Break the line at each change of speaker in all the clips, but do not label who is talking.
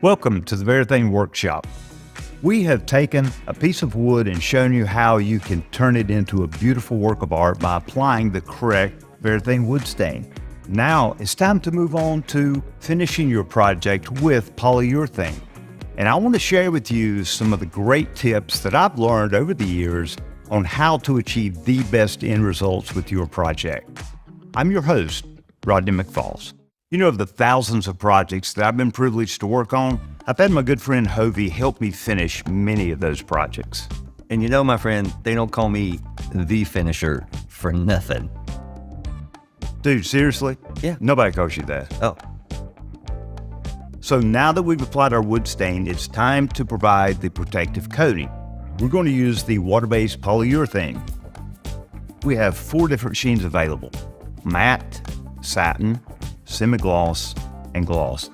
Welcome to the Varathene Workshop. We have taken a piece of wood and shown you how you can turn it into a beautiful work of art by applying the correct Varathene wood stain. Now it's time to move on to finishing your project with polyurethane. And I want to share with you some of the great tips that I've learned over the years on how to achieve the best end results with your project. I'm your host, Rodney McFalls. You know, of the thousands of projects that I've been privileged to work on, I've had my good friend Hovey help me finish many of those projects.
And you know, my friend, they don't call me the finisher for nothing.
Dude, seriously?
Yeah.
Nobody calls you that.
Oh.
So now that we've applied our wood stain, it's time to provide the protective coating. We're going to use the water-based polyurethane. We have 4 different sheens available: matte, satin, semi-gloss, and gloss.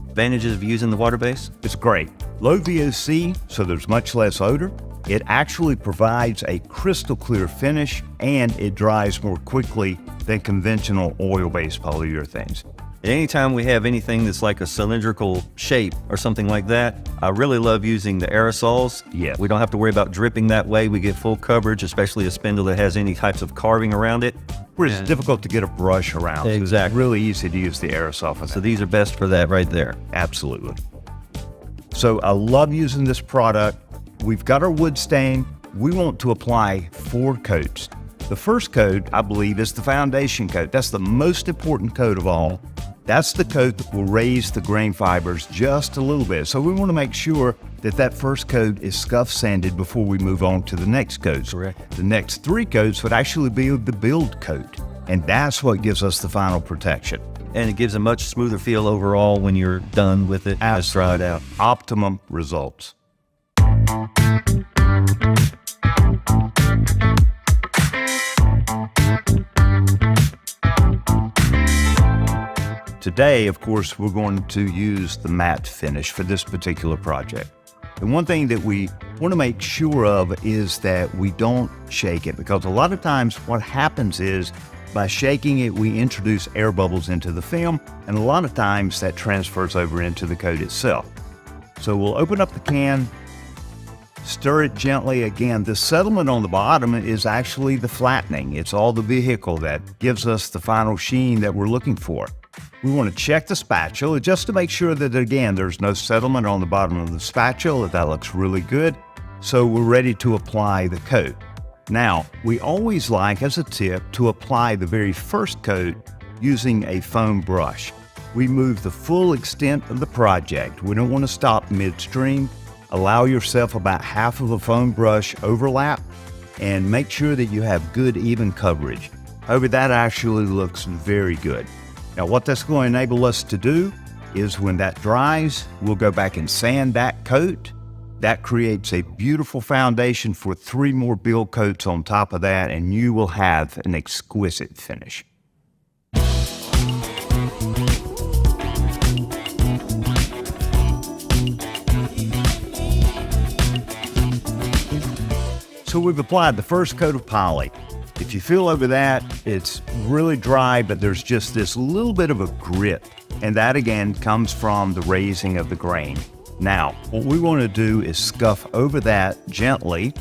Advantages of using the water base?
It's great. Low VOC, so there's much less odor. It actually provides a crystal clear finish, and it dries more quickly than conventional oil-based polyurethanes.
Anytime we have anything that's like a cylindrical shape or something like that, I really love using the aerosols.
Yeah.
We don't have to worry about dripping that way. We get full coverage, especially a spindle that has any types of carving around it.
Where it's difficult to get a brush around.
Exactly.
It's really easy to use the aerosol for that.
So these are best for that right there.
Absolutely. So I love using this product. We've got our wood stain. We want to apply 4 coats. The first coat, I believe, is the foundation coat. That's the most important coat of all. That's the coat that will raise the grain fibers just a little bit. So we want to make sure that that first coat is scuff sanded before we move on to the next coat.
Correct.
The next 3 coats would actually be the build coat. And that's what gives us the final protection.
And it gives a much smoother feel overall when you're done with it. Just dry it out.
Optimum results. Today, of course, we're going to use the matte finish for this particular project. And one thing that we want to make sure of is that we don't shake it, because a lot of times what happens is by shaking it, we introduce air bubbles into the film, and a lot of times that transfers over into the coat itself. So we'll open up the can, stir it gently. Again, the settlement on the bottom is actually the flattening. It's all the vehicle that gives us the final sheen that we're looking for. We want to check the spatula just to make sure that, again, there's no settlement on the bottom of the spatula. That looks really good. So we're ready to apply the coat. Now, we always like, as a tip, to apply the very first coat using a foam brush. We move the full extent of the project. We don't want to stop midstream. Allow yourself about half of a foam brush overlap and make sure that you have good, even coverage. However, that actually looks very good. Now, what that's going to enable us to do is when that dries, we'll go back and sand that coat. That creates a beautiful foundation for 3 more build coats on top of that, and you will have an exquisite finish. So we've applied the first coat of poly. If you feel over that, it's really dry, but there's just this little bit of a grit. And that, again, comes from the raising of the grain. Now, what we want to do is scuff over that gently.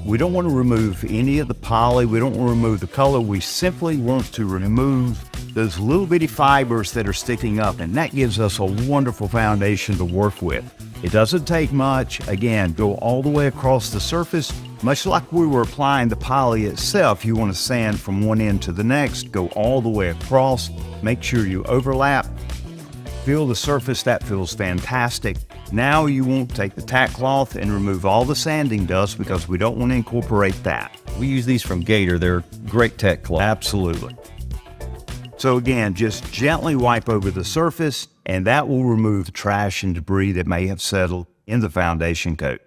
We don't want to remove any of the poly. We don't want to remove the color. We simply want to remove those little bitty fibers that are sticking up, and that gives us a wonderful foundation to work with. It doesn't take much. Again, go all the way across the surface. Much like we were applying the poly itself, you want to sand from one end to the next, go all the way across, make sure you overlap. Feel the surface, that feels fantastic. Now you won't take the tack cloth and remove all the sanding dust, because we don't want to incorporate that.
We use these from Gator. They're great tack cloth.
Absolutely. So again, just gently wipe over the surface, and that will remove the trash and debris that may have settled in the foundation coat.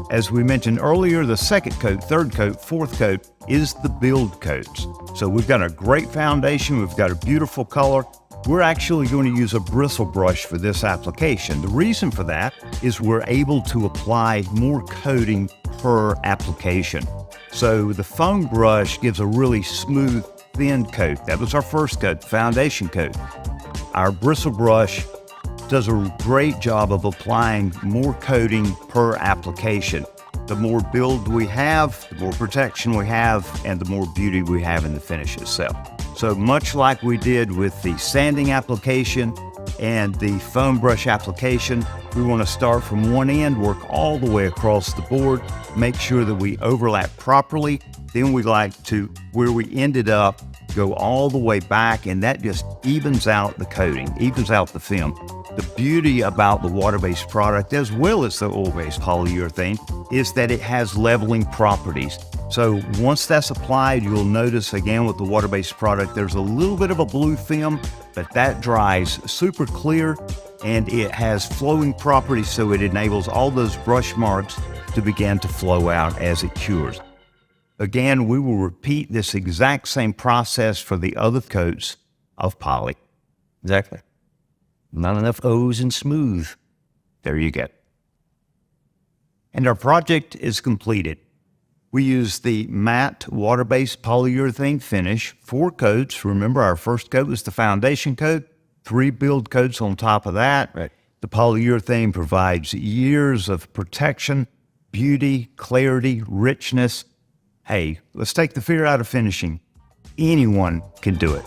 As we mentioned earlier, the second coat, third coat, fourth coat is the build coats. So we've got a great foundation, we've got a beautiful color. We're actually going to use a bristle brush for this application. The reason for that is we're able to apply more coating per application. So the foam brush gives a really smooth, thin coat. That was our first coat, the foundation coat. Our bristle brush does a great job of applying more coating per application. The more build we have, the more protection we have, and the more beauty we have in the finish itself. So much like we did with the sanding application and the foam brush application, we want to start from one end, work all the way across the board, make sure that we overlap properly. Then we like to, where we ended up, go all the way back, and that just evens out the coating, evens out the film. The beauty about the water-based product, as well as the oil-based polyurethane, is that it has leveling properties. So once that's applied, you'll notice again with the water-based product, there's a little bit of a blue film, but that dries super clear and it has flowing properties, so it enables all those brush marks to begin to flow out as it cures. Again, we will repeat this exact same process for the other coats of poly.
Exactly. Not enough O's and smooth.
There you go. And our project is completed. We used the matte water-based polyurethane finish, 4 coats. Remember, our first coat was the foundation coat, 3 build coats on top of that.
Right.
The polyurethane provides years of protection, beauty, clarity, richness. Hey, let's take the fear out of finishing. Anyone can do it.